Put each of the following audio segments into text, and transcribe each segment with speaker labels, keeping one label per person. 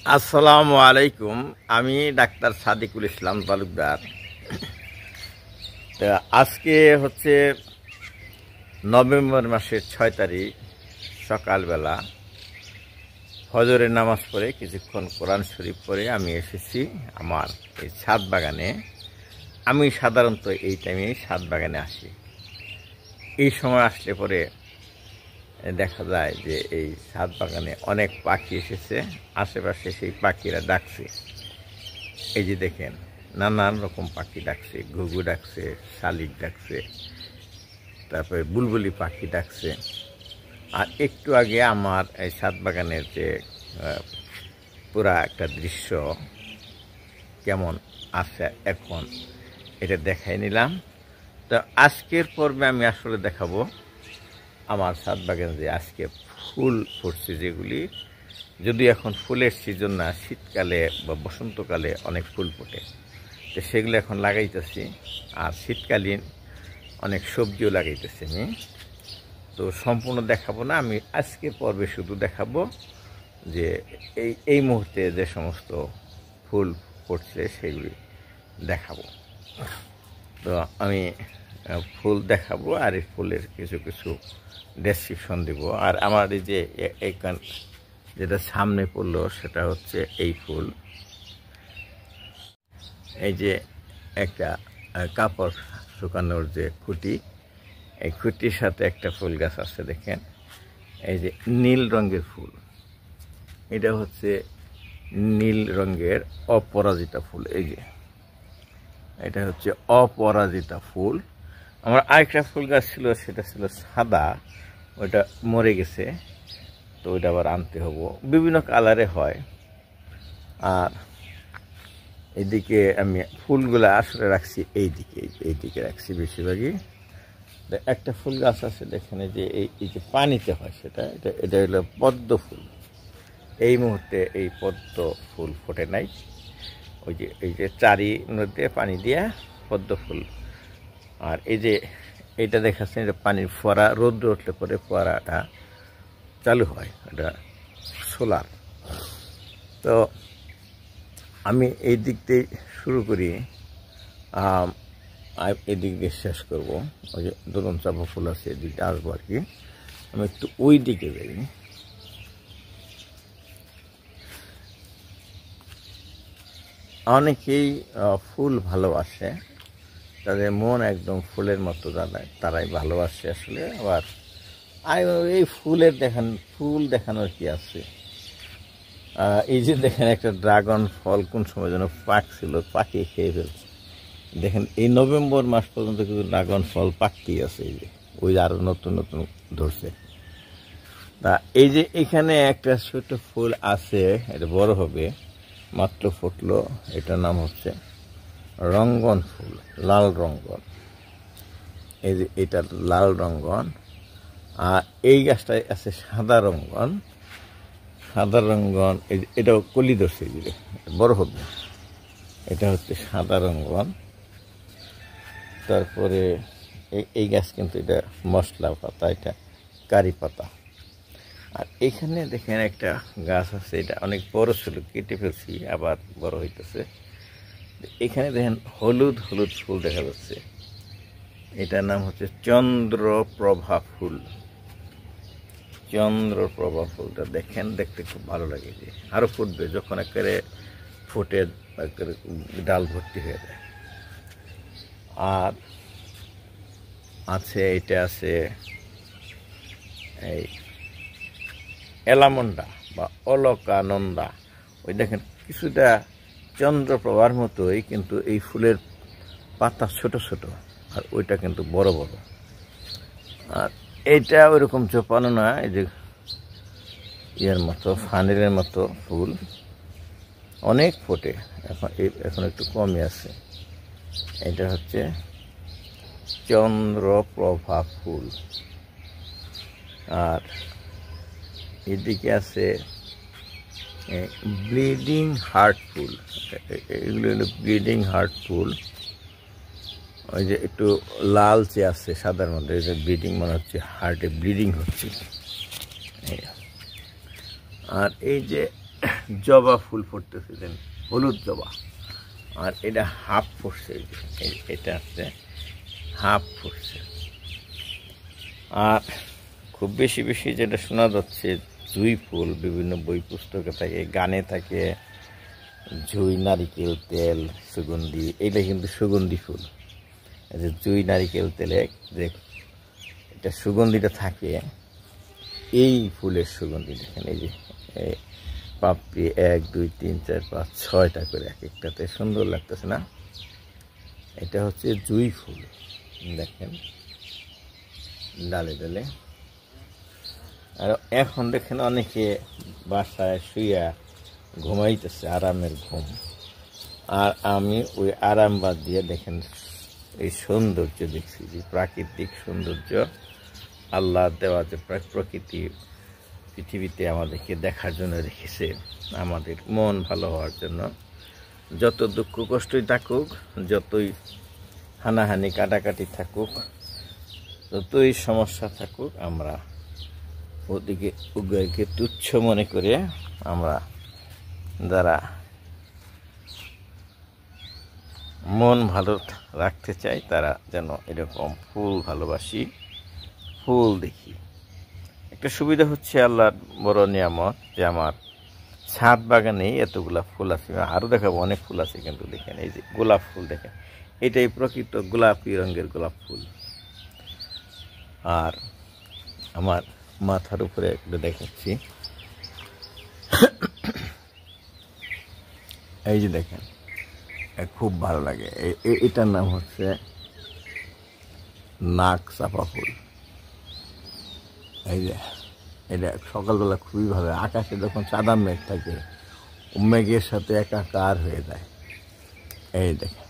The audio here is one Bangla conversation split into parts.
Speaker 1: আসসালামু আলাইকুম। আমি ডাক্তার সাদিকুল ইসলাম তালুকদার। তো আজকে হচ্ছে নভেম্বর মাসের 6 তারিখ সকালবেলা ফজরের নামাজ পড়ে কিছুক্ষণ কোরআন শরীফ পড়ে আমি এসেছি আমার এই ছাদ বাগানে। আমি সাধারণত এই টাইমে ছাদ বাগানে আসি। এই সময় আসলে পরে দেখা যায় যে এই ছাদ বাগানে অনেক পাখি এসেছে, আশেপাশে সেই পাখিরা ডাকছে। এই যে দেখেন, নানান রকম পাখি ডাকছে, ঘুঘু ডাকছে, শালিক ডাকছে, তারপরে বুলবুলি পাখি ডাকছে। আর একটু আগে আমার এই ছাদ বাগানের যে পুরা একটা দৃশ্য কেমন আছে এখন এটা দেখাই নিলাম। তো আজকের পর্বে আমি আসলে দেখাবো আমার ছাদ বাগানে যে আজকে ফুল ফুটছে, যেগুলি যদি এখন ফুলের সিজন না, শীতকালে বা বসন্তকালে অনেক ফুল ফোটে, তো সেগুলো এখন লাগাইতেছি। আর শীতকালীন অনেক সবজিও লাগাইতেছি আমি। তো সম্পূর্ণ দেখাবো না, আমি আজকের পর্বে শুধু দেখাবো যে এই মুহূর্তে যে সমস্ত ফুল ফুটছে সেগুলি দেখাবো। তো আমি ফুল দেখাবো আর এই ফুলের কিছু কিছু ডেসক্রিপশন দিব। আর আমার এই যে এইখান যেটা সামনে পড়লো সেটা হচ্ছে এই ফুল। এই যে একটা কাপড় শুকানোর যে খুঁটি, এই খুঁটির সাথে একটা ফুল গাছ আছে দেখেন। এই যে নীল রঙের ফুল, এটা হচ্ছে নীল রঙের অপরাজিতা ফুল। এই যে এটা হচ্ছে অপরাজিতা ফুল। আমার আরেকটা ফুল গাছ ছিল, সেটা ছিল সাদা, ওইটা মরে গেছে, তো ওইটা আবার আনতে হবো। বিভিন্ন কালারে হয়। আর এইদিকে আমি ফুলগুলো আসলে রাখছি এইদিকে রাখছি বেশিরভাগই। একটা ফুল গাছ আছে দেখেন, যে এই যে পানিতে হয় সেটা, এটা হলো পদ্ম ফুল। এই মুহূর্তে এই পদ্ম ফুল ফোটে নাই। এই যে চারি নদীতে পানি দিয়া পদ্ম ফুল। আর এই যে এইটা দেখাচ্ছেন, এটা পানির ফোয়ারা, রোদ্র উঠলে পরে ফোয়ারাটা চালু হয়, এটা সোলার। তো আমি এই দিক দিয়ে শুরু করি, এই দিক দিয়ে শেষ করবো। ওই যে দোলন চাপা ফুল আছে, এদিকে আসবো আর কি। আমি একটু ওই দিকে যাই। অনেকেই ফুল ভালোবাসে, তাদের মন একদম ফুলের মতো জানায়, তারাই ভালোবাসে আসলে। আবার এই ফুলের ফুল দেখানোর কি আছে। এই যে দেখেন, একটা ড্রাগন ফল কোন সময় যেন পাকছিল, পাকিয়ে খেয়ে ফেলছে। দেখেন এই নভেম্বর মাস পর্যন্ত কিন্তু ড্রাগন ফল পাকতেই আছে। এই যে ওই আরো নতুন নতুন ধরছে। তা এই যে এখানে একটা ছোট ফুল আছে, এটা বড় হবে, মাত্র ফুটলো। এটার নাম হচ্ছে রঙ্গন ফুল, লাল রঙ্গন। এই যে এটা লাল রঙ্গন। আর এই গাছটায় আছে সাদা রঙ্গন। সাদা রঙ্গন এটাও কলি ধরছে, বড় হবে। এটা হচ্ছে সাদা রঙ্গন। তারপরে এই গাছ কিন্তু এটা মশলা পাতা, এটা কারি পাতা। আর এখানে দেখেন একটা গাছ আছে, এটা অনেক বড় ছিল, কেটে ফেলছি, আবার বড় হইতেছে। এখানে দেখেন হলুদ হলুদ ফুল দেখা যাচ্ছে, এটার নাম হচ্ছে চন্দ্রপ্রভা ফুল। চন্দ্রপ্রভা ফুলটা দেখেন, দেখতে খুব ভালো লাগে। যে আরো ফুটবে যখন একেবারে ফুটে ডাল ভর্তি হয়ে যায়। আর আছে এটা আছে এই এলামন্ডা বা অলকানন্দা। ওই দেখেন কিছুটা চন্দ্রপ্রভার মতোই, কিন্তু এই ফুলের পাতা ছোট ছোট, আর ওইটা কিন্তু বড় বড়। আর এইটা ওইরকম চোপানো না, এই যে ইয়ের মতো, ফানেলের মতো ফুল, অনেক ফোটে। এখন একটু কমই আছে। এটা হচ্ছে চন্দ্রপ্রভা ফুল। আর এদিকে আছে ব্লিডিং হার্ট ফুল। এগুলো হলো ব্লিডিং হার্ট ফুল। ওই যে একটু লালচে আছে সাদার মধ্যে, এই যে ব্লিডিং মনে হচ্ছে, হার্টে ব্লিডিং হচ্ছে। আর এই যে জবা ফুল ফুটতেছে, দেন হলুদ জবা। আর এটা হাফ ফুটছে, এটা আছে হাফ ফুটছে। আর খুব বেশি বেশি যেটা শোনা যাচ্ছে, জুঁই ফুল বিভিন্ন বই পুস্তকে থাকে, গানে থাকে, জুঁই নারিকেল তেল সুগন্ধি, এইটা কিন্তু সুগন্ধি ফুল। এই যে জুঁই নারিকেল তেলে যে এটা সুগন্ধিটা থাকে, এই ফুলের সুগন্ধি দেখেন। এই যে পাপড়ি 1 2 3 4 5 6টা করে, এক একটাতে সুন্দর লাগতেছে না? এটা হচ্ছে জুঁই ফুল, দেখেন ডালে ডালে। আর এখন দেখেন অনেকে বাসায় শুইয়া ঘুমাইতেছে, আরামের ঘুম। আর আমি ওই আরাম বাদ দিয়ে দেখেন এই সৌন্দর্য দেখছি, যে প্রাকৃতিক সৌন্দর্য আল্লাহ দেওয়া যে প্রকৃতি পৃথিবীতে আমাদেরকে দেখার জন্য রেখেছে, আমাদের মন ভালো হওয়ার জন্য। যত দুঃখ কষ্টই থাকুক, যতই হানাহানি কাটাকাটি থাকুক, যতই সমস্যা থাকুক, আমরা ওদিকে উভয়কে তুচ্ছ মনে করে আমরা যারা মন ভালো রাখতে চাই, তারা যেন এরকম ফুল ভালোবাসি, ফুল দেখি। একটা সুবিধা হচ্ছে আল্লাহর বড় নিয়ামত যে আমার ছাদ বাগানেই এতগুলা ফুল আছে। আরও দেখাবো, অনেক ফুল আছে, কিন্তু দেখেন এই যে গোলাপ ফুল দেখেন, এটাই প্রকৃত গোলাপি রঙের গোলাপ ফুল। আর আমার মাথার উপরে একটু দেখাচ্ছি, এই যে দেখেন, খুব ভালো লাগে। এটার নাম হচ্ছে নাক চাপা ফুল। এই যে এটা সকালবেলা খুবই ভালো, আকাশে যখন সাদা মেঘ থাকে, মেঘের সাথে একাকার হয়ে যায়। এই দেখেন,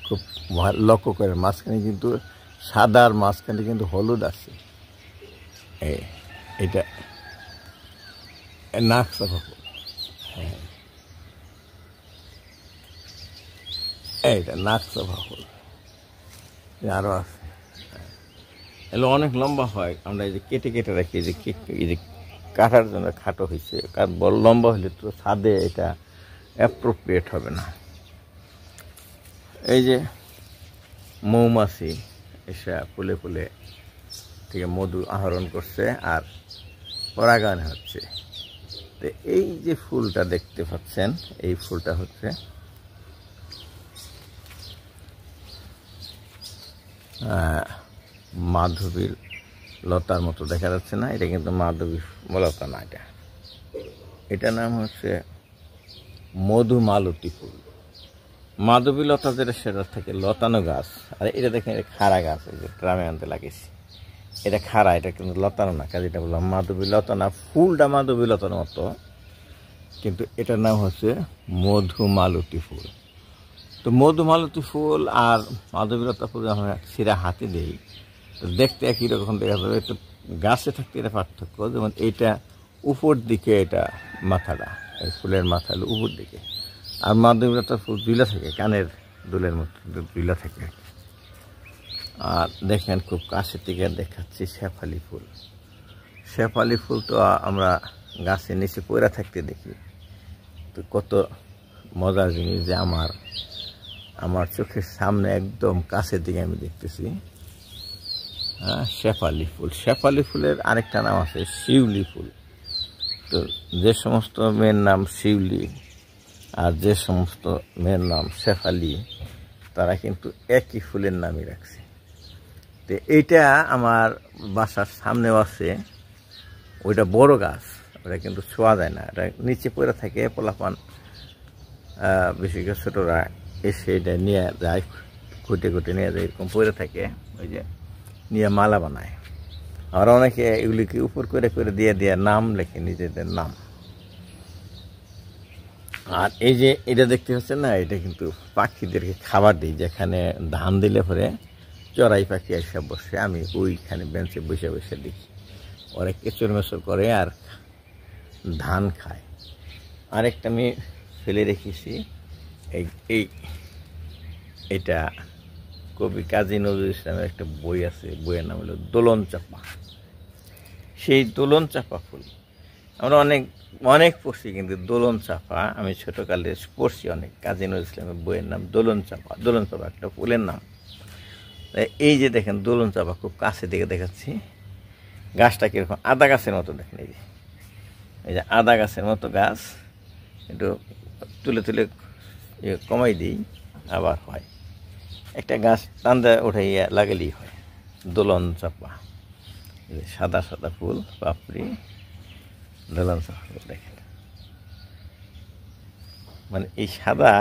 Speaker 1: খুব লক্ষ্য করে মাঝখানে কিন্তু সাদার মাঝখানে কিন্তু হলুদ আছে। এটা নাক চাপা ফুল। হ্যাঁ, এইটা নাক চাপা ফুল। আরও আছে, এগুলো অনেক লম্বা হয়। আমরা এই যে কেটে কেটে রাখি, এই যে কাটার জন্য খাটো হয়েছে, কারণ বড় লম্বা হলে তো ছাদে এটা অ্যাপ্রোপ্রিয়েট হবে না। এই যে মৌমাছি এসে ফুলে ফুলে থেকে মধু আহরণ করছে আর পরাগায়ন হচ্ছে। তো এই যে ফুলটা দেখতে পাচ্ছেন, এই ফুলটা হচ্ছে মাধবীর লতার মতো দেখা যাচ্ছে না? এটা কিন্তু মাধবী লতা না, এটার নাম হচ্ছে মধুমালতী ফুল। মাধবী লতা যেটা, সেটা থেকে লতানো গাছ। আর এটা দেখেন, এটা খাড়া গাছ, এই যে গ্রামে আনতে লাগিয়েছি, এটা খাড়া, এটা কিন্তু লতানো না, কাজে এটা বললাম মাধবী লতা না। ফুলটা মাধবী লতার মতো, কিন্তু এটার নাম হচ্ছে মধুমালতী ফুল। তো মধুমালতী ফুল আর মাধবী লতা ফুল আমরা সিরা হাতে দিই, তো দেখতে একই রকম দেখা যাবে। একটু গাছে থাকতে এটা পার্থক্য, যেমন এইটা উপর দিকে, এটা মাথাটা, এই ফুলের মাথা হলো উপর দিকে। আর মাধবী লতার ফুল দুইলা থাকে, কানের দুলের মতো দুইলা থাকে। আর দেখেন খুব কাছের থেকে দেখাচ্ছি শেফালি ফুল। শেফালি ফুল তো আমরা গাছের নিচে পড়ে থাকতে দেখি, তো কত মজার জিনিস যে আমার চোখের সামনে একদম কাছের দিকে আমি দেখতেছি। হ্যাঁ, শেফালি ফুল। শেফালি ফুলের আরেকটা নাম আছে শিউলি ফুল। তো যে সমস্ত মেয়ের নাম শিউলি আর যে সমস্ত মেয়ের নাম শেফালি, তারা কিন্তু একই ফুলের নামই রাখছে। তো এইটা আমার বাসার সামনেও আছে, ওইটা বড় গাছ, ওটা কিন্তু ছোঁয়া যায় না, এটা নিচে পড়ে থাকে। পোলাপান বেশি করে ছোটরা এসে এটা নিয়ে যায়, খুঁটে খুঁটে নিয়ে যায়, এরকম পড়ে থাকে, ওই যে নিয়ে মালা বানায়। আর অনেকে এগুলিকে উপর করে করে দিয়ে দিয়ে নাম লেখে, নিজেদের নাম। আর এই যে এটা দেখতে হচ্ছে না, এটা কিন্তু পাখিদেরকে খাবার দিই। যেখানে ধান দিলে পরে চড়াই পাখি এসে বসে, আমি ওইখানে বেঞ্চে বসে বসে দেখি, ওরা কেঁচড় মেচড় করে আর ধান খায়। আরেকটা আমি ফেলে রেখেছি, এটা কবি কাজী নজরুল ইসলামের একটা বই আছে, বইয়ের নাম হলো দোলন চাপা। সেই দোলন চাপা ফুল, আমরা অনেক অনেক পড়ছি, কিন্তু দোলন চাপা আমি ছোটোকালে পড়ছি অনেক। কাজী নজরুল ইসলামের বইয়ের নাম দোলন চাপা। দোলন চাপা একটা ফুলের নাম। এই যে দেখেন দোলন চাপা, খুব কাছে দিকে দেখাচ্ছি। গাছটা কীরকম, আদা গাছের মতো দেখেন। এই যে আদা গাছের মতো গাছ, একটু তুলে তুলে কমাই দিই, আবার হয়। একটা গাছ টান্দা উঠাইয়া লাগালেই হয়। দোলন চাপা, সাদা সাদা ফুল, পাপড়ি, দোলন চাপা ফুল দেখেন। মানে এই সাদা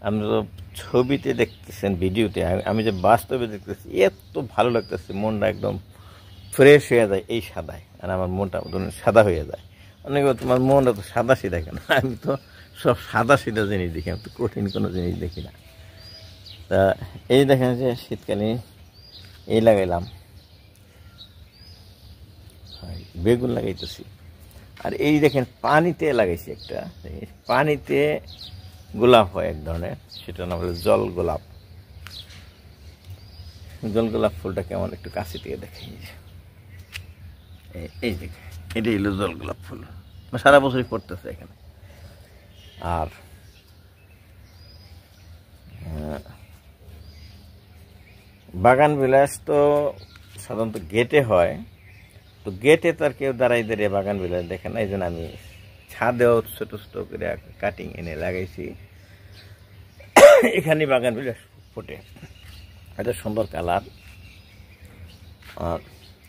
Speaker 1: আপনারা ছবিতে দেখতেছেন, ভিডিওতে, আমি যে বাস্তবে দেখতেছি, এত ভালো লাগতেছে, মনটা একদম ফ্রেশ হয়ে যায় এই সাদায়। আর আমার মনটা সাদা হয়ে যায়। অনেকে তোমার মনটা তো সাদা সিধা কেন? আমি তো সব সাদা সিধা জিনিস দেখি, আমি তো কঠিন কোনো জিনিস দেখি না। তা এই দেখেন যে শীতকালে এই লাগাইলাম, বেগুন লাগাইতেছি। আর এই দেখেন পানিতে লাগাইছি একটা, পানিতে গোলাপ হয় এক ধরনের, সেটা নাম হলো জল গোলাপ। জল গোলাপ ফুলটা কেমন একটু কাছে থেকে দেখে। এই দেখে এটাই হলো জল গোলাপ ফুল, সারা বছরই পড়তেছে এখানে। আর বাগান বিলাস তো সাধারণত গেটে হয়, তো গেটে তো আর কেউ দাঁড়াই দাঁড়িয়ে বাগান বিলাস দেখে না। এই জন্য আমি ছাদেও ছোটো ছোটো করে কাটিং এনে লাগাইছি, এখানে বাগান বিলাস ফোটে। এটা সুন্দর কালার। আর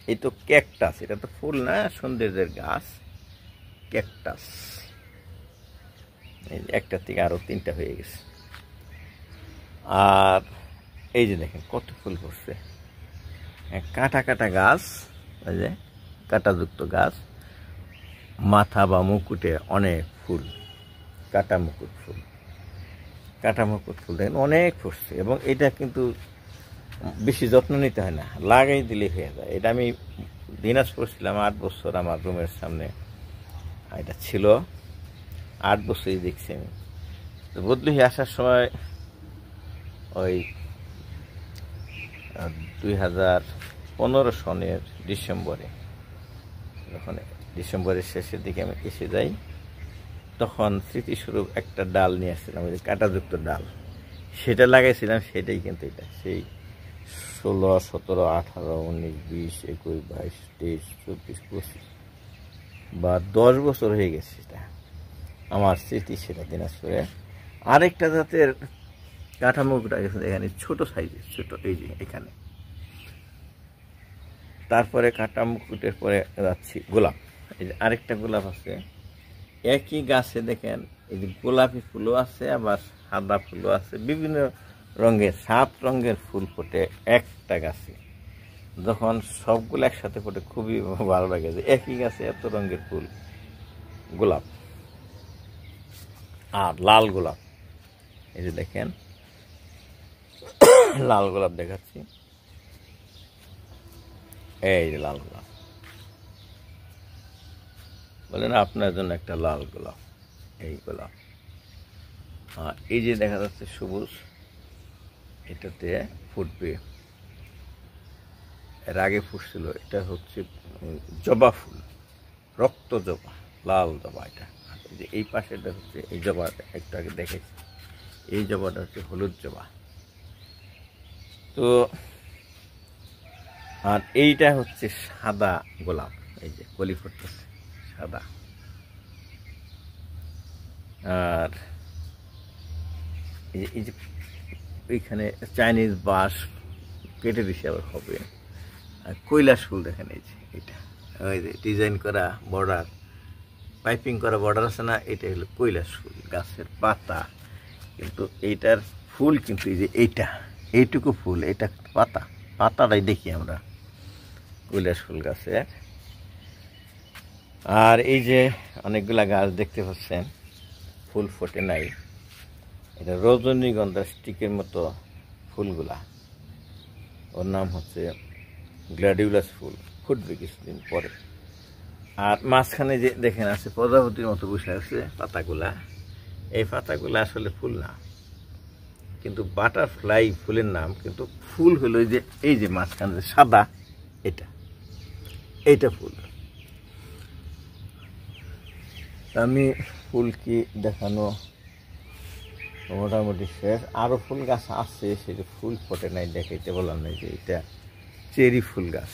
Speaker 1: এই তো ক্যাকটাস, এটা তো ফুল না, সৌন্দর্যের গাছ, ক্যাকটাস। এই একটা থেকে আরও 3টা হয়ে গেছে। আর এই যে দেখেন কত ফুল করছে, কাটা কাটা গাছ, এই যে কাটাযুক্ত গাছ, মাথা বা মুকুটে অনেক ফুল, কাটা মুকুট ফুল। কাটা মুকুট ফুল দেখেন অনেক ফুটছে। এবং এটা কিন্তু বেশি যত্ন নিতে হয় না, লাগাই দিলে হয়ে যায়। এটা আমি দিনাজপুর ছিলাম 8 বছর, আমার রুমের সামনে এটা ছিল, 8 বছরই দেখছি আমি। তো বদলি হয়ে আসার সময় ওই 2015 সনের ডিসেম্বরে, যখন ডিসেম্বরের শেষের দিকে আমি এসে যাই, তখন স্মৃতিস্বরূপ একটা ডাল নিয়ে আসছিলাম, ওই যে কাঁটাযুক্ত ডাল, সেটা লাগাইছিলাম। সেটাই কিন্তু এটা সেই 16, 17, 18, 19, 20, 21, 22, 23, 24, 25 বা 10 বছর হয়ে গেছে সেটা আমার স্মৃতি। সেটা দিনাজপুরে আরেকটা জাতের কাঠামোটা গেছে এখানে, ছোট সাইজের, ছোট, এই যে এখানে। তারপরে কাটা মুকুটের পরে যাচ্ছি গোলাপ। এই যে আরেকটা গোলাপ আছে, একই গাছে দেখেন, এই যে গোলাপি ফুলও আছে, আবার সাদা ফুলও আছে, বিভিন্ন রঙের 7 রঙের ফুল ফোটে একটা গাছে। যখন সবগুলো একসাথে ফোটে খুবই ভালো লাগে, যে একই গাছে এত রঙের ফুল, গোলাপ। আর লাল গোলাপ, এই যে দেখেন লাল গোলাপ দেখাচ্ছি, এই যে লাল গোলাপ, বলেন আপনার জন্য একটা লাল গোলাপ, এই গোলাপ। আর এই যে দেখা যাচ্ছে সবুজ, এটাতে ফুটবে, এর আগে ফুটছিল, এটা হচ্ছে জবা ফুল, রক্ত জবা, লাল জবা। এটা যে এই পাশেটা হচ্ছে এই জবাটা, একটু আগে দেখেছি, এই জবাটা হচ্ছে হলুদ জবা। তো আর এইটা হচ্ছে সাদা গোলাপ, এই যে কলি ফুটতেছে সাদা। আর এই যে এইখানে চাইনিজ বাঁশ কেটে দিছে আবার হবে। আর কৈলাস ফুল দেখেন, এই যে এটা, ওই যে ডিজাইন করা বর্ডার, পাইপিং করা বর্ডার আছে না, এটা হলো কৈলাস ফুল গাছের পাতা। কিন্তু এইটার ফুল কিন্তু এই যে এইটা, এইটুকু ফুল, এটা পাতা, পাতাটাই দেখি আমরা কৈলাস ফুল গাছে। আর এই যে অনেকগুলা গাছ দেখতে পাচ্ছেন, ফুল ফোটে নাই, এটা রজনীগন্ধা স্টিকের মতো ফুলগুলা, ওর নাম হচ্ছে গ্ল্যাডিউলাস ফুল, ফুটবে কিছুদিন পরে। আর মাঝখানে যে দেখেন আছে প্রজাপতির মতো বসে আছে পাতাগুলা, এই পাতাগুলা আসলে ফুল না, কিন্তু বাটারফ্লাই ফুলের নাম, কিন্তু ফুল হলো এই যে মাঝখানে যে সাদা, এইটা ফুল। আমি ফুল কি দেখানো মোটামুটি শেষ। আরও ফুল গাছ আছে, সেটা ফুল ফোটে নাই, দেখাইতে বললাম না। যে এটা চেরি ফুল গাছ,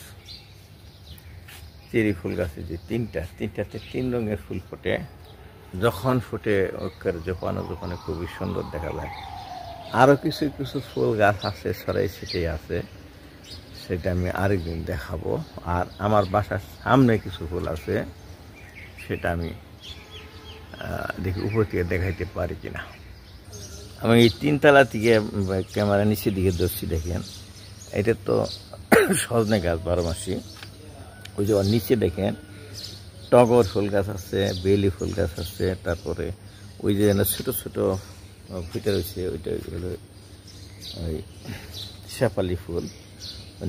Speaker 1: চেরি ফুল গাছে যে তিনটাতে 3 রঙের ফুল ফোটে। যখন ফুটে ওখানে জোপানো জোপানো খুবই সুন্দর দেখা যায়। আরও কিছু কিছু ফুল গাছ আছে, ছড়াই ছিটেই আছে, সেটা আমি আরেকদিন দেখাবো। আর আমার বাসার সামনে কিছু ফুল আছে, সেটা আমি দেখি উপর থেকে দেখাইতে পারি কিনা। আমি এই 3 তলা থেকে ক্যামেরা নিচের দিকে ধরছি, দেখেন এটা তো সজনে গাছ 12 মাসি। ওই যে ওর নিচে দেখেন টগর ফুল গাছ আছে, বেলি ফুল গাছ আছে, তারপরে ওই যে ছোটো ছোটো ফুটে রয়েছে, ওইটা হলো ওই শেফালি ফুল,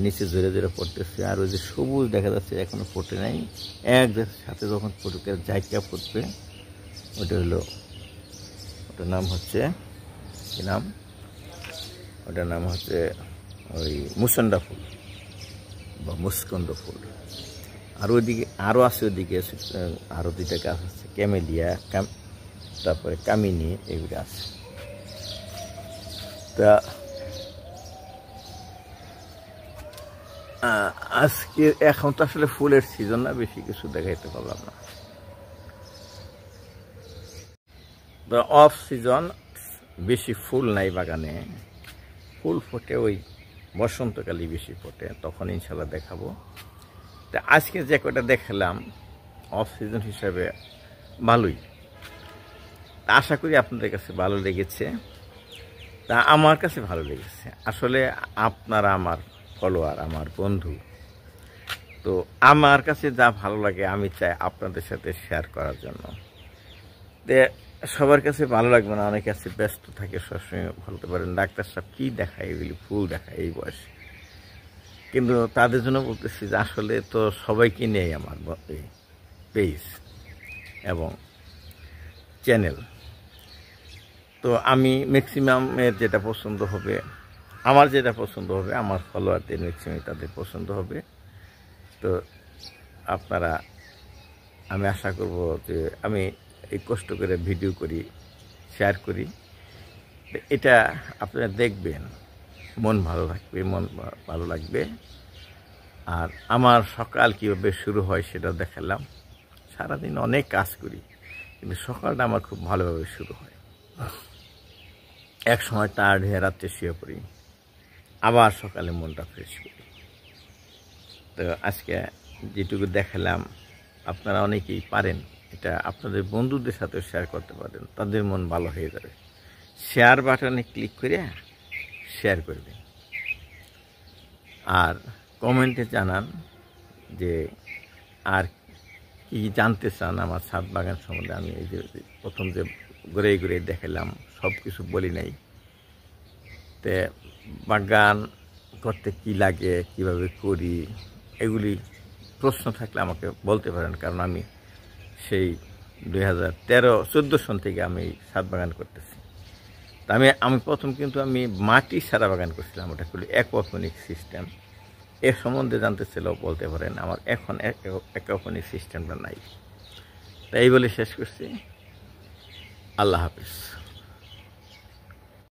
Speaker 1: নিচে জোরে জোরে পড়তেছে। আর ওই যে সবুজ দেখা যাচ্ছে এখনো ফোটে নাই, এক সাথে যখন ফটুকে জায়গা ফুটবে, ওটা হলো, ওটার নাম হচ্ছে কি নাম, ওটার নাম হচ্ছে ওই মুসন্ডা ফুল বা মুস্কন্দ ফুল। আর ওইদিকে আরও আছে, ওইদিকে আরও 2টা গাছ আছে, ক্যামেলিয়া, তারপরে কামিনী, এগুলো আছে। তা আজকে এখন তো আসলে ফুলের সিজন না, বেশি কিছু দেখাইতে পারলাম না। তো অফ সিজন, বেশি ফুল নাই বাগানে, ফুল ফোটে ওই বসন্তকালই বেশি ফোটে, তখন ইনশাল্লাহ দেখাবো। তা আজকে যে কটা দেখালাম অফ সিজন হিসাবে ভালোই, তা আশা করি আপনাদের কাছে ভালো লেগেছে। তা আমার কাছে ভালো লেগেছে। আসলে আপনারা আমার ফলোয়ার, আমার বন্ধু, তো আমার কাছে যা ভালো লাগে আমি চাই আপনাদের সাথে শেয়ার করার জন্য। সবার কাছে ভালো লাগবে না, অনেকে কাছে ব্যস্ত থাকে, সবসময় বলতে পারেন ডাক্তার সাহেব কী দেখায়, এগুলি ফুল দেখায় এই বয়সে। কিন্তু তাদের জন্য বলতেছি যে আসলে তো সবাইকে নেই আমার পেজ এবং চ্যানেল। তো আমি ম্যাক্সিমামের যেটা পছন্দ হবে, আমার যেটা পছন্দ হবে, আমার ফলোয়ারদের ম্যাক্সিমাম তাদের পছন্দ হবে। তো আপনারা, আমি আশা করব যে আমি এই কষ্ট করে ভিডিও করি, শেয়ার করি, এটা আপনারা দেখবেন, মন ভালো লাগবে। আর আমার সকাল কীভাবে শুরু হয় সেটা দেখালাম। সারাদিন অনেক কাজ করি, কিন্তু সকালটা আমার খুব ভালোভাবে শুরু হয়। এক সময় টায়ার্ড হয়ে রাত্রে শুয়ে পড়ি, আবার সকালে মনটা ফ্রেশ করি। তো আজকে যেটুকু দেখালাম, আপনারা অনেকেই পারেন, এটা আপনাদের বন্ধুদের সাথে শেয়ার করতে পারেন, তাদের মন ভালো হয়ে যাবে। শেয়ার বাটনে ক্লিক করে শেয়ার করবেন। আর কমেন্টে জানান যে আর কি জানতে চান আমার ছাদ বাগান সম্বন্ধে। আমি এই যে প্রথম যে ঘুরে ঘুরে দেখালাম, সব কিছু বলি নাই। তে বাগান করতে কি লাগে, কিভাবে করি, এগুলি প্রশ্ন থাকলে আমাকে বলতে পারেন। কারণ আমি সেই 2013-14 সন থেকে আমি ছাদ বাগান করতেছি। তা আমি প্রথম কিন্তু আমি মাটি সারা বাগান করছিলাম, ওটা করলে অ্যাকোয়াপনিক সিস্টেম। এর সম্বন্ধে জানতে চাইলেও বলতে পারেন। আমার এখন অ্যাকোয়াপনিক সিস্টেমটা নাই। তাই বলে শেষ করছি। আল্লাহ হাফিজ।